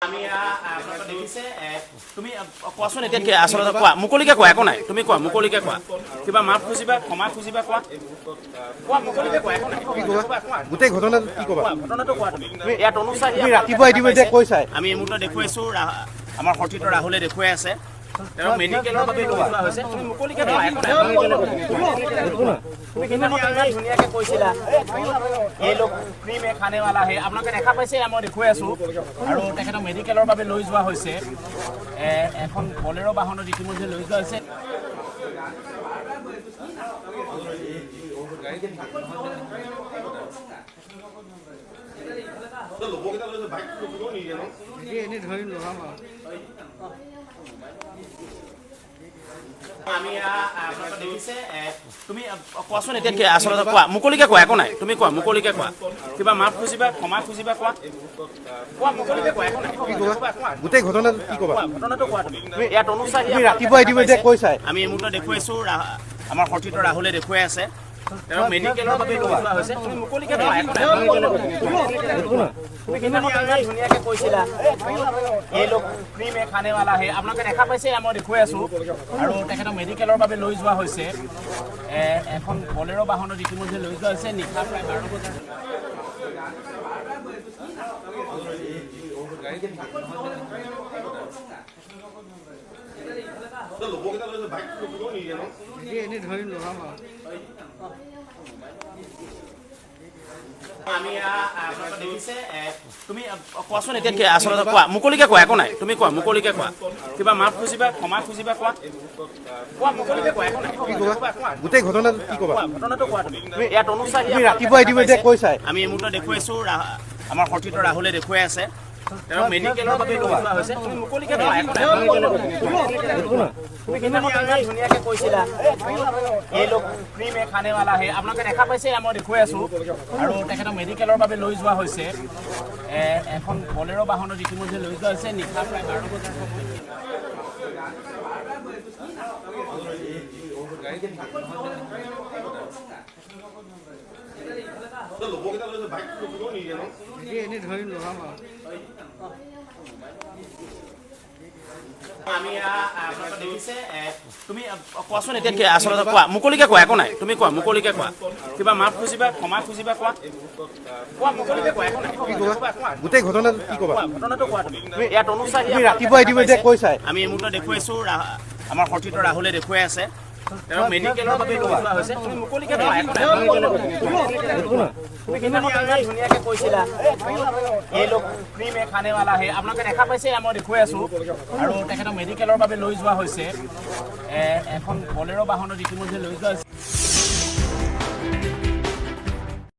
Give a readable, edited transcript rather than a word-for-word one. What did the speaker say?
আমি আপোনালোকে দেখিছে তুমি কোৱাচোন এতিয়া আচলতে কোৱা মুকলিকে কোৱা একো নাই তুমি কোৱা মুকলিকে কোৱা কিবা মাফ খুজিবা ক্ষমা খুজিবা কোৱা কোৱা মুকলিকে কোৱা একো নাই গোটেই ঘটনাটো কি ক'বা ঘটনাটো কোৱা তুমি ইয়াত অনুসাৰ তুমি ৰাতিপুৱা ইতিমধ্যে কৈছা আমি এই মুহূৰ্তত দেখুৱাইছো আমাৰ সতীৰ্থ ৰাহুলে দেখুৱাই আছে তেওঁ মেডিকেলৰ বাবে লৈ যোৱা হৈছে তুমি মুকলিকে কোৱা একো নাই তুমি কিমান ধুনীয়াকে কৈছিলা এই লোক ফ্ৰী মে খানে वाला है আপোনালোকে দেখা পাইছে মই দেখুৱাই আছো আৰু তেখেতক মেডিকেলৰ বাবে লৈ যোৱা হৈছে এখন বলেৰো বাহনত ইতিমধ্যে লৈ যোৱা হৈছে আমি আপোনালোকে দেখিছে তুমি কোৱাচোন এতিয়া আচলতে কোৱা মুকলিকে কোৱা একো নাই তুমি কোৱা মুকলিকে কোৱা কিবা মাফ খুজিবা ক্ষমা খুজিবা কোৱা কোৱা মুকলিকে কোৱা একো নাই গোটেই ঘটনাটো কি ক'বা ঘটনাটো কোৱা তুমি ইয়াত অনুসাৰ তুমি ৰাতিপুৱা ইতিমধ্যে কৈছা আমি এই মুহূৰ্তত দেখুৱাইছো আমাৰ সতীৰ্থ ৰাহুলে দেখুৱাই আছে তেওঁ মেডিকেলৰ বাবে লৈ যোৱা হৈছে তুমি মুকলিকে কোৱা একো নাই তুমি কিমান ধুনীয়াকে কৈছিলা এই লোক ফ্ৰী মে খানে वाला है আপোনালোকে দেখা পাইছে মই দেখুৱাই আছো আৰু তেখেতক মেডিকেলৰ বাবে লৈ যোৱা হৈছে এখন বলেৰো বাহনত ইতিমধ্যে লৈ যোৱা হৈছে নিশা প্ৰায় 12 বজাত আমি আপোনালোকে দেখিছে তুমি কোৱাচোন এতিয়া আচলতে কোৱা মুকলিকে কোৱা একো নাই তুমি কোৱা মুকলিকে কোৱা কিবা মাফ খুজিবা ক্ষমা খুজিবা কোৱা কোৱা মুকলিকে কোৱা একো নাই গোটেই ঘটনাটো কি ক'বা ঘটনাটো কোৱা তুমি ইয়াত অনুসাৰ তুমি ৰাতিপুৱা ইতিমধ্যে কৈছা আমি এই মুহূৰ্তত দেখুৱাইছো আমাৰ সতীৰ্থ ৰাহুলে দেখুৱাই আছে তেওঁ মেডিকেলৰ বাবে লৈ যোৱা হৈছে তুমি মুকলিকে কোৱা একো নাই তুমি কিমান ধুনীয়াকে কৈছিলা এই লোক ফ্ৰী মে খানে वाला है আপোনালোকে দেখা পাইছে মই দেখুৱাই আছো আৰু তেখেতক মেডিকেলৰ বাবে লৈ যোৱা হৈছে এখন বলেৰো বাহনত ইতিমধ্যে লৈ যোৱা হৈছে নিশা প্ৰায় 12 বজাৰ আমি আপোনালোকে দেখিছে তুমি কোৱাচোন এতিয়া আচলতে কোৱা মুকলিকে কোৱা একো নাই তুমি কোৱা মুকলিকে কোৱা কিবা মাফ খুজিবা ক্ষমা খুজিবা কোৱা কোৱা মুকলিকে কোৱা একো নাই গোটেই ঘটনাটো কি ক'বা ঘটনাটো কোৱা তুমি ইয়াত অনুসাৰ তুমি ৰাতিপুৱা ইতিমধ্যে কৈছা আমি এই মুহূৰ্তত দেখুৱাইছো আমাৰ সতীৰ্থ ৰাহুলে দেখুৱাই আছে তেওঁ মেডিকেলৰ বাবে লৈ যোৱা হৈছে তুমি মুকলিকে কোৱা একো নাই তুমি কিমান ধুনীয়াকে কৈছিলা এই লোক ফ্ৰী মে খানে वाला है আপোনালোকে দেখা পাইছে মই দেখুৱাই আছো আৰু তেখেতক মেডিকেলৰ বাবে লৈ যোৱা হৈছে এখন বলেৰো বাহনত ইতিমধ্যে লৈ যোৱা হৈছে